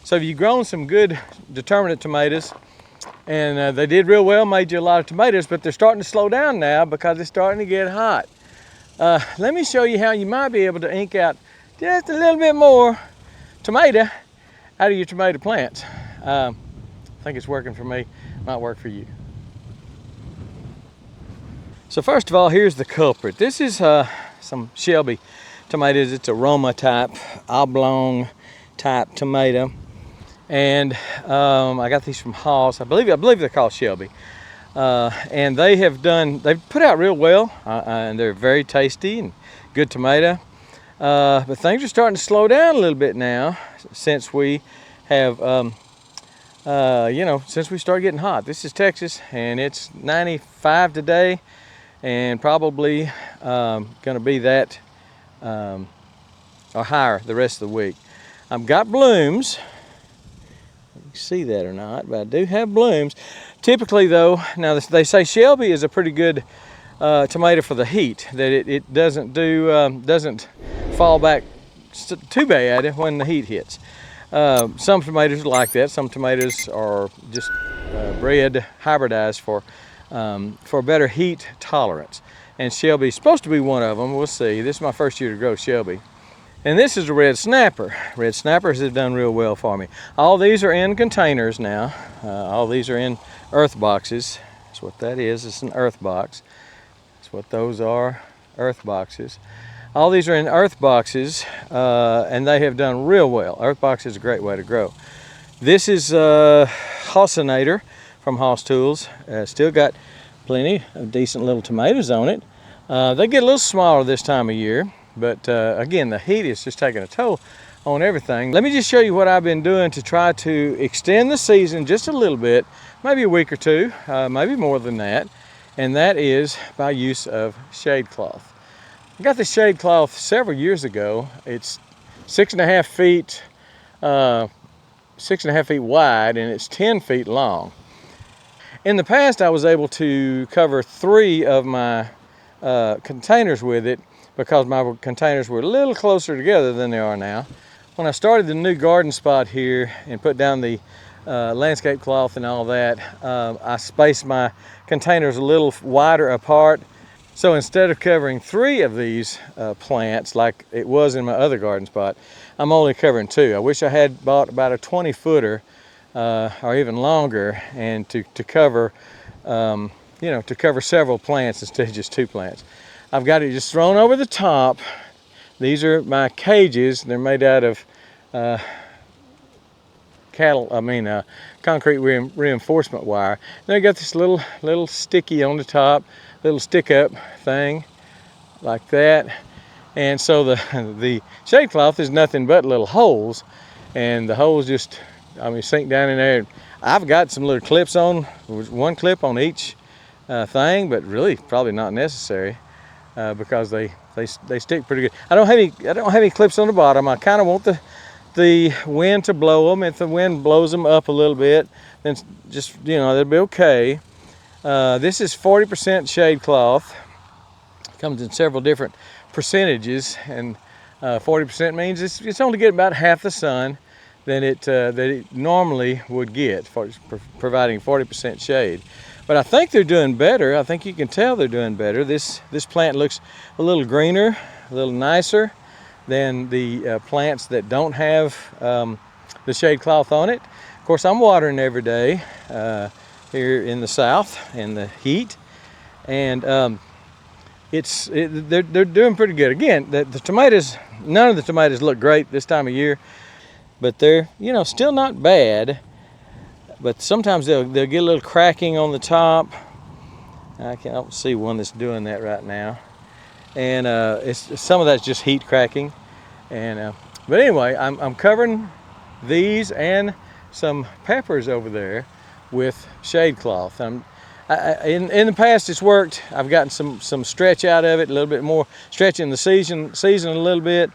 So you've grown some good determinate tomatoes, and they did real well, made you a lot of tomatoes, but they're starting to slow down now because it's starting to get hot. Let me show you how you might be able to ink out just a little bit more tomato out of your tomato plants. I think it's working for me, might work for you. So first of all, here's the culprit. This is some Shelby tomatoes. It's a Roma type, oblong type tomato. And I got these from Haas. I believe they're called Shelby. And they've put out real well, and they're very tasty and good tomato. But things are starting to slow down a little bit now since we have, since we started getting hot. This is Texas, and it's 95 today, and probably going to be that or higher the rest of the week. I've got blooms. You can see that or not, but I do have blooms. Typically though, now they say Shelby is a pretty good tomato for the heat, that it doesn't fall back too bad when the heat hits. Some tomatoes are like that. Some tomatoes are just bred, hybridized for better heat tolerance. And Shelby's supposed to be one of them. We'll see. This is my first year to grow Shelby. And this is a red snapper. Red snappers have done real well for me. All these are in containers now. All these are in earth boxes. That's what that is. It's an earth box. That's what those are, earth boxes. All these are in earth boxes, and they have done real well. Earth box is a great way to grow. This is Hossinator from Hoss Tools. Still got plenty of decent little tomatoes on it. They get a little smaller this time of year, but again, the heat is just taking a toll on everything. Let me just show you what I've been doing to try to extend the season just a little bit, maybe a week or two, maybe more than that, and that is by use of shade cloth. I got this shade cloth several years ago. It's 6.5 feet wide, and it's 10 feet long. In the past, I was able to cover 3 of my containers with it because my containers were a little closer together than they are now. When I started the new garden spot here and put down the landscape cloth and all that, I spaced my containers a little wider apart. So instead of covering 3 of these plants like it was in my other garden spot, I'm only covering 2. I wish I had bought about a 20-footer or even longer, and to cover, to cover several plants instead of just 2 plants. I've got it just thrown over the top. These are my cages. They're made out of concrete reinforcement wire. Then I got this little sticky on the top, little stick up thing like that. And so the shade cloth is nothing but little holes, and the holes just, sink down in there. I've got some little clips on, one clip on each thing, but really probably not necessary because they stick pretty good. I don't have any clips on the bottom. I kind of want the wind to blow them. If the wind blows them up a little bit, then just, they'll be okay. This is 40% shade cloth. It comes in several different percentages, and 40% means it's only getting about half the sun than it normally would get, for providing 40% shade. But I think they're doing better. I think you can tell they're doing better. This plant looks a little greener, a little nicer than the plants that don't have the shade cloth on it. Of course, I'm watering every day here in the south in the heat, and they're doing pretty good. Again, the tomatoes, none of the tomatoes look great this time of year, but they're still not bad. But sometimes they'll get a little cracking on the top. I don't see one that's doing that right now, and some of that's just heat cracking. And but anyway, I'm covering these and some peppers over there with shade cloth. In the past it's worked. I've gotten some stretch out of it, a little bit more stretch in the season a little bit.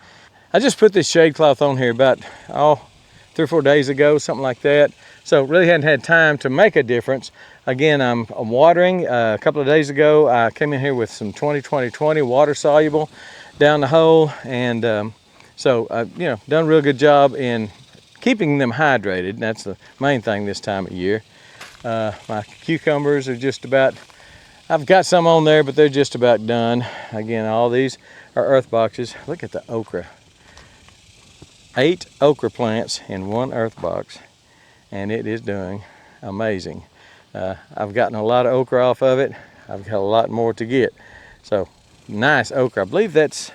I just put this shade cloth on here about 3 or 4 days ago, something like that. So really hadn't had time to make a difference. Again, I'm watering. A couple of days ago, I came in here with some 20-20-20 water soluble down the hole, and so I've done a real good job in keeping them hydrated. That's the main thing this time of year. My cucumbers are just about, I've got some on there, but they're just about done. Again, all these are earth boxes. Look at the okra. 8 okra plants in one earth box, and it is doing amazing. I've gotten a lot of okra off of it. I've got a lot more to get. So nice okra. I believe that's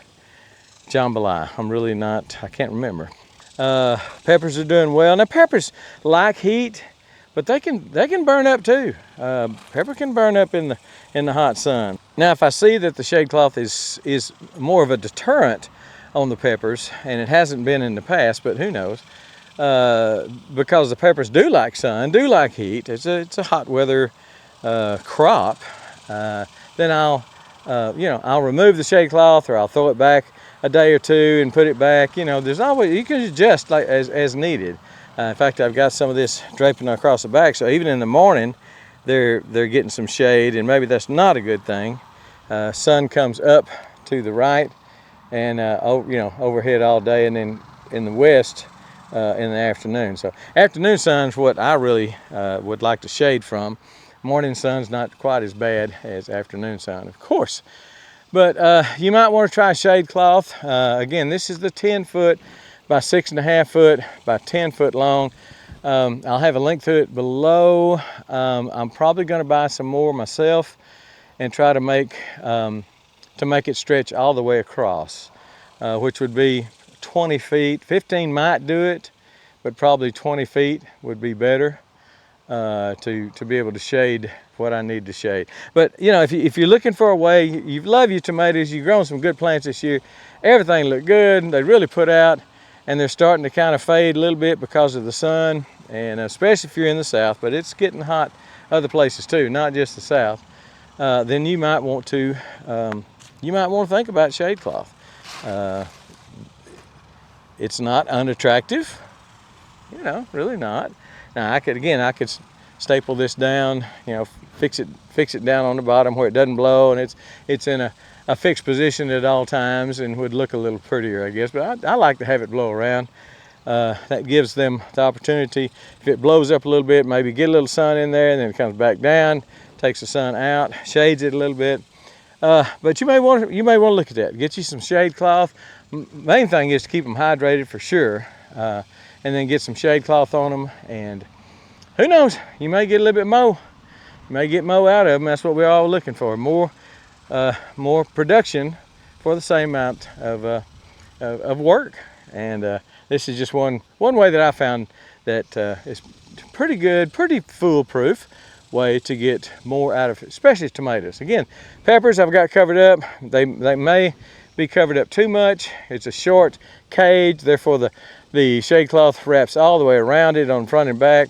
jambalaya. I'm really not, I can't remember. Peppers are doing well. Now peppers like heat, but they can burn up too. Pepper can burn up in the hot sun. Now if I see that the shade cloth is more of a deterrent on the peppers, and it hasn't been in the past, but who knows, because the peppers do like sun, do like heat, it's a hot weather crop, then I'll remove the shade cloth, or I'll throw it back a day or two and put it back. There's always, you can adjust like as needed. In fact, I've got some of this draping across the back, so even in the morning they're getting some shade, and maybe that's not a good thing. Sun comes up to the right and overhead all day, and then in the west in the afternoon. So afternoon sun's what I really would like to shade from. Morning sun's not quite as bad as afternoon sun, of course. But you might want to try shade cloth. Again, this is the 10-foot by 6.5 foot by 10 foot long. I'll have a link to it below. I'm probably going to buy some more myself and try to make it stretch all the way across, which would be 20 feet. 15 might do it, but probably 20 feet would be better to be able to shade what I need to shade. But if you're looking for a way, you love your tomatoes, you've grown some good plants this year, everything looked good, they really put out, and they're starting to kind of fade a little bit because of the sun, and especially if you're in the south, but it's getting hot other places too, not just the south. Then you might want to think about shade cloth. It's not unattractive, really not. Now I could staple this down, fix it down on the bottom where it doesn't blow, and it's in a fixed position at all times, and would look a little prettier, I guess. But I like to have it blow around. That gives them the opportunity, if it blows up a little bit, maybe get a little sun in there, and then it comes back down, takes the sun out, shades it a little bit. But you may want to look at that. Get you some shade cloth. Main thing is to keep them hydrated for sure, and then get some shade cloth on them, and who knows, you may get a little bit more. You may get more out of them. That's what we're all looking for, more production for the same amount of work. And this is just one way that I found that is pretty good, pretty foolproof way to get more out of it, especially tomatoes. Again, peppers I've got covered up. They may be covered up too much. It's a short cage, therefore the shade cloth wraps all the way around it on front and back,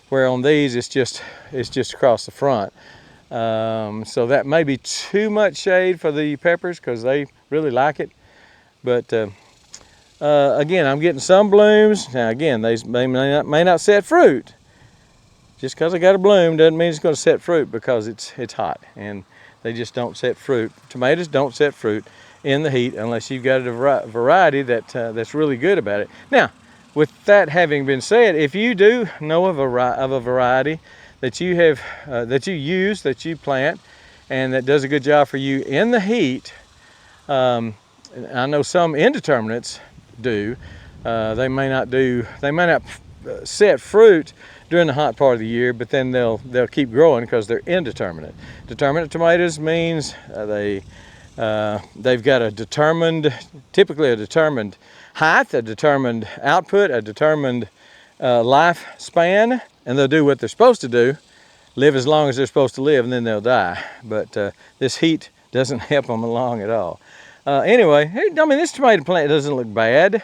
where on these it's just across the front. So that may be too much shade for the peppers because they really like it. But again, I'm getting some blooms. Now again, they may not set fruit. Just because I got a bloom doesn't mean it's going to set fruit, because it's hot, and they just don't set fruit. Tomatoes don't set fruit in the heat unless you've got a variety that's really good about it. Now, with that having been said, if you do know of a variety that you have, that you plant, and that does a good job for you in the heat, I know some indeterminates do. They may not set fruit during the hot part of the year, but then they'll keep growing because they're indeterminate. Determinate tomatoes means they've got typically a determined height, a determined output, a determined lifespan, and they'll do what they're supposed to do, live as long as they're supposed to live, and then they'll die. But this heat doesn't help them along at all. Anyway, this tomato plant doesn't look bad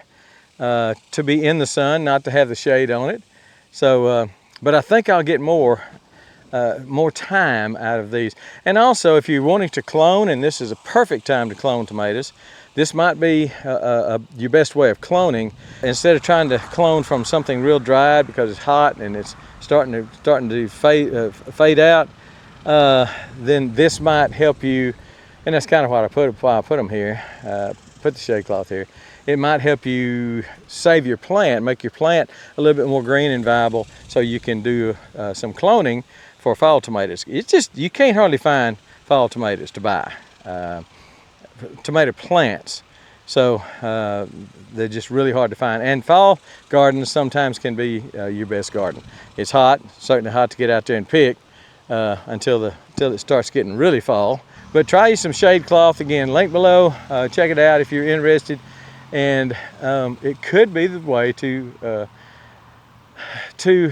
to be in the sun, not to have the shade on it. So, but I think I'll get more time out of these. And also, if you're wanting to clone, and this is a perfect time to clone tomatoes, this might be your best way of cloning. Instead of trying to clone from something real dried because it's hot and it's starting to fade out, then this might help you. And that's kind of why I put them here, put the shade cloth here, it might help you save your plant, make your plant a little bit more green and viable, so you can do some cloning for fall tomatoes. It's just, you can't hardly find fall tomatoes to buy, tomato plants. So they're just really hard to find. And fall gardens sometimes can be your best garden. It's hot, certainly hot to get out there and pick until it starts getting really fall. But try you some shade cloth. Again, link below. Check it out if you're interested. And it could be the way to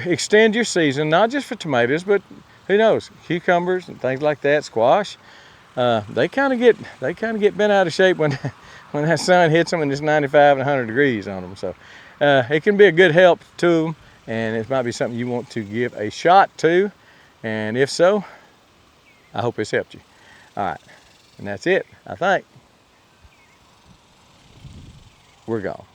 extend your season, not just for tomatoes, but who knows, cucumbers and things like that, squash. They kind of get bent out of shape when when that sun hits them and it's 95 and 100 degrees on them. So it can be a good help to them, and it might be something you want to give a shot to. And if so, I hope it's helped you. All right, and that's it, I think. We're gone.